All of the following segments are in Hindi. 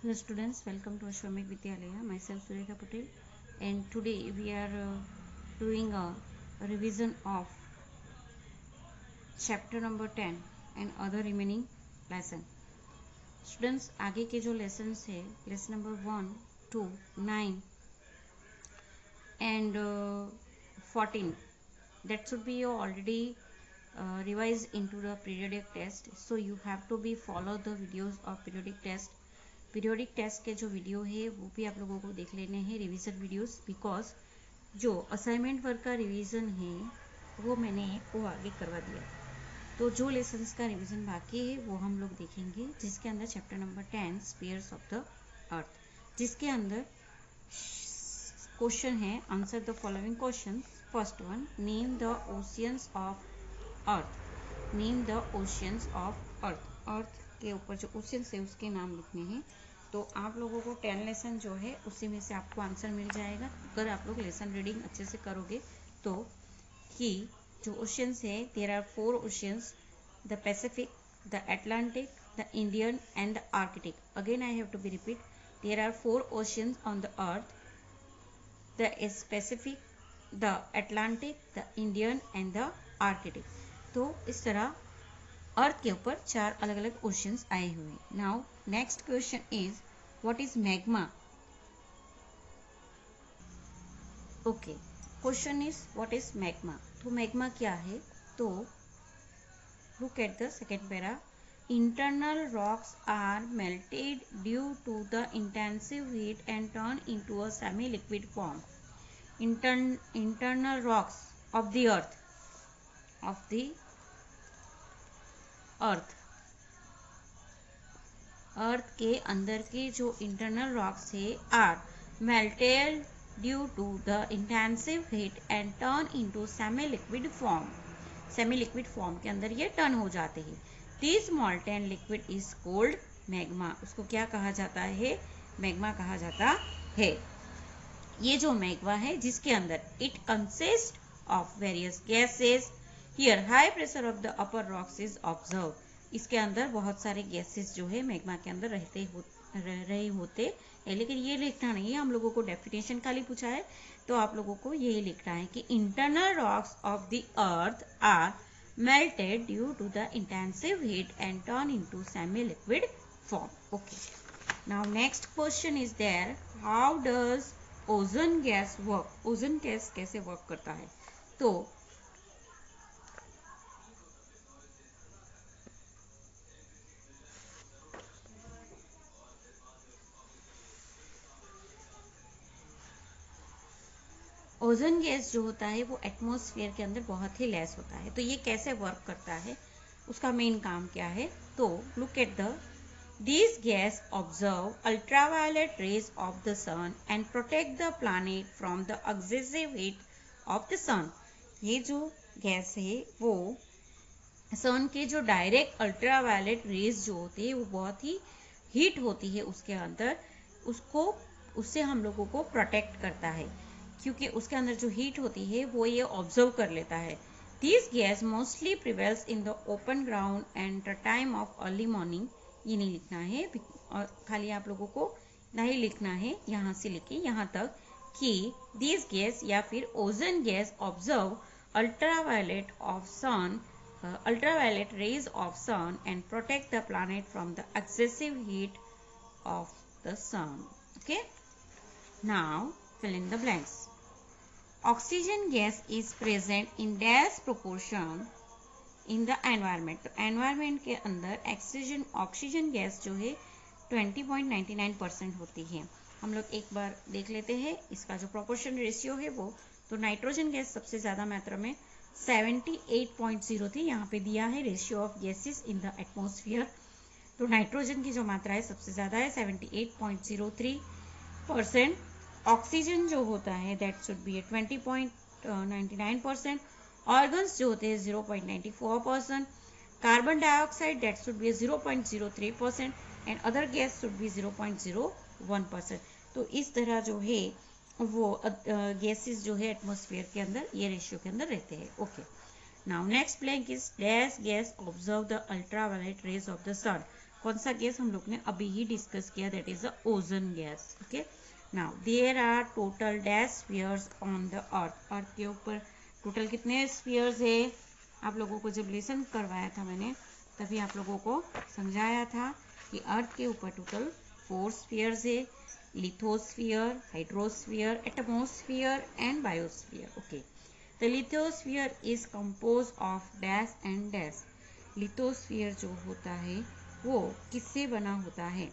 Hello students, welcome to Ashwamik Vidyalaya. Myself Surekha Patel, and today we are doing a revision of chapter number 10 and other remaining lesson. Students, आगे के जो lessons है, lesson number 1, 2, 9 and 14, that should be already revised into the periodic test. So you have to be follow the videos of periodic test. Periodic test के जो वीडियो है वो भी आप लोगों को देख लेने हैं, रिवीजन वीडियोस, बिकॉज जो असाइनमेंट वर्क का रिवीजन है वो मैंने वो आगे करवा दिया। तो जो लेसन्स का रिवीजन बाकी है वो हम लोग देखेंगे, जिसके अंदर chapter number 10 spheres of the earth, जिसके अंदर क्वेश्चन है answer the following question. First one, name the oceans of earth. Name the oceans of earth. Earth के ऊपर जो ओशियंस है उसके नाम लिखने हैं। तो आप लोगों को 10 लेसन जो है उसी में से आपको आंसर मिल जाएगा अगर आप लोग लेसन रीडिंग अच्छे से करोगे तो। कि जो ओशियंस है, there are 4 oceans, the Pacific, the Atlantic, the Indian and the Arctic. Again I have to be repeat, there are 4 oceans on the earth, the Pacific, the Atlantic, the Indian and the Arctic. तो इस तरह अर्थ के ऊपर 4 अलग अलग ओशियंस आए हुए। Now next question is what is magma. Okay, question is what is magma. तो मैग्मा क्या है? तो look at the second para. Internal rocks are melted due to the intensive heat and turn into a semi liquid form. Internal rocks of the earth earth के अंदर के जो इंटरनल रॉक्स है are melted due to the intensive heat and turn into semi liquid form. Semi liquid form के अंदर ये टर्न हो जाते हैं। This molten liquid is called magma. उसको क्या कहा जाता है? मैग्मा कहा जाता है। ये जो मैग्मा है जिसके अंदर it consist of various gases. Here high pressure of the upper rocks is observe. इसके अंदर बहुत सारे गैसेस जो है मैग्मा के अंदर रहे होते हैं, लेकिन ये लिखना नहीं है, हम लोगों को डेफिनेशन खाली पूछा है तो आप लोगों को यही लिखना है कि internal rocks of the earth are melted due to the intensive heat and turn into semi liquid form. Okay, now next question is there, how does ozone gas work. Ozone gas कैसे वर्क करता है? तो ओजोन गैस जो होता है वो एटमॉस्फेयर के अंदर बहुत ही लेस होता है। तो ये कैसे वर्क करता है, उसका मेन काम क्या है? तो look at the this gas observe ultraviolet rays of the sun and protect the planet from the excessive heat of the sun. ये जो गैस है वो सन के जो डायरेक्ट अल्ट्रावायलेट रेज जो होती है वो बहुत ही हीट होती है उसके अंदर, उससे हम लोगों को प्रोटेक्ट करता है, क्योंकि उसके अंदर जो हीट होती है वो ये ऑब्जर्व कर लेता है। This gas mostly prevails in the open ground and the time of early morning. ये नहीं लिखना है, और खाली आप लोगों को नहीं लिखना है, यहाँ से लिखिए यहाँ तक कि दिस गैस या फिर ozone gas observe ultraviolet of sun ultraviolet rays of sun and protect the planet from the excessive heat of the sun. Okay, now fill in the blanks. Oxygen gas is present in dash proportion in the environment. तो environment के अंदर ऑक्सीजन गैस जो है 20.99% होती है। हम लोग एक बार देख लेते हैं इसका जो प्रोपोर्शन रेशियो है वो। तो नाइट्रोजन गैस सबसे ज्यादा मात्रा में 78.03 यहाँ पे दिया है ratio of gases in the atmosphere. तो नाइट्रोजन की जो मात्रा है सबसे ज्यादा है 78.03%। ऑक्सीजन जो होता है दैट शुड बी 20.99%। ऑर्गन्स जो होते हैं 0.94%। Carbon dioxide that should be 0.03% and other gas should be 0.01%। तो इस तरह जो है वो गैसेस जो है एटमॉस्फेयर के अंदर ये रेशियो के अंदर रहते हैं। Okay, now next blank is dash gas observe the ultraviolet rays of the sun. कौन सा गैस हम लोग ने अभी ही डिस्कस किया, that is the ozone gas. Okay, now there are total dash spheres on the earth. Earth के ऊपर टोटल कितने स्फीयर्स है? आप लोगों को जब लेसन करवाया था मैंने, तभी आप लोगों को समझाया था कि अर्थ के ऊपर टोटल 4 स्फीयर्स है, lithosphere, hydrosphere, atmosphere and biosphere. Okay, the lithosphere is compose of dash and dash. Lithosphere जो होता है वो किससे बना होता है?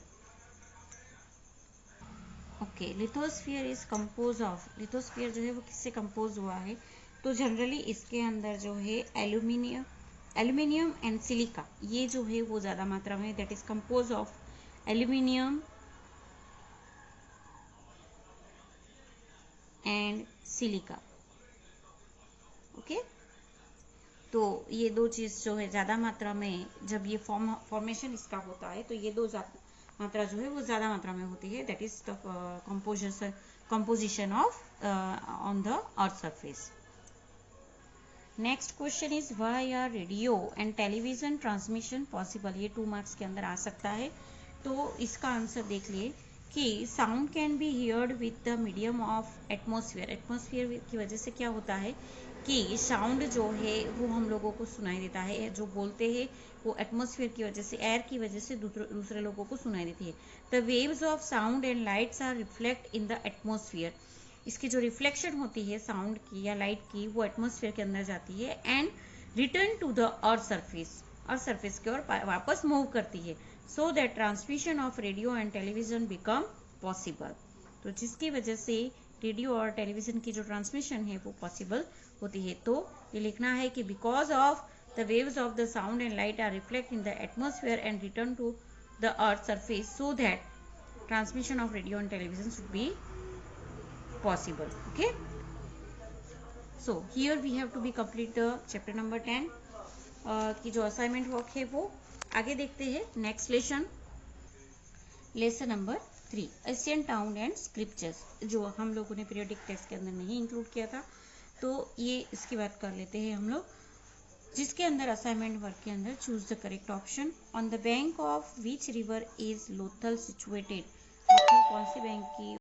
Okay, lithosphere is compose of, lithosphere जो है वो किससे कंपोज हुआ है? तो जनरली इसके अंदर जो है एल्यूमिनियम एंड सिलिका, ये जो है वो ज़्यादा मात्रा में, that is compose of aluminium and silica. Okay, तो ये दो चीज़ जो है ज़्यादा मात्रा में, जब ये फॉर्मेशन इसका होता है तो ये दो मात्रा जो है वो ज़्यादा मात्रा में होती है, that is the composition of on the earth surface. Next question is why are radio and television transmission possible? ये 2 मार्क्स के अंदर आ सकता है। तो इसका आंसर देख लिए कि sound can be heard with the medium of atmosphere. Atmosphere की वजह से क्या होता है कि साउंड जो है वो हम लोगों को सुनाई देता है, जो बोलते हैं वो एटमोसफियर की वजह से, एयर की वजह से दूसरे लोगों को सुनाई देती है। The waves of sound and lights are reflect in the atmosphere. इसकी जो रिफ्लेक्शन होती है साउंड की या लाइट की, वो एटमॉस्फेयर के अंदर जाती है and return to the earth surface, earth surface की ओर वापस मूव करती है, so that transmission of radio and television become possible. तो जिसकी वजह से रेडियो और टेलीविजन की जो ट्रांसमिशन है वो पॉसिबल होती है। तो ये लिखना है कि because of the waves of the sound and light are reflect in the atmosphere and return to the earth surface, so that transmission of radio and television should be possible. Okay, so here we have to be complete the chapter number 10 की जो असाइनमेंट वर्क है वो आगे देखते हैं। Next lesson number 3, Asian town and scriptures, जो हम लोगों ने पीरियोडिक टेस्ट के अंदर नहीं इंक्लूड किया था, तो ये इसकी बात कर लेते हैं हम लोग, जिसके अंदर असाइनमेंट वर्क के अंदर choose the correct option. On the bank of which river is Lothal situated? Lothal कौन सी बैंक की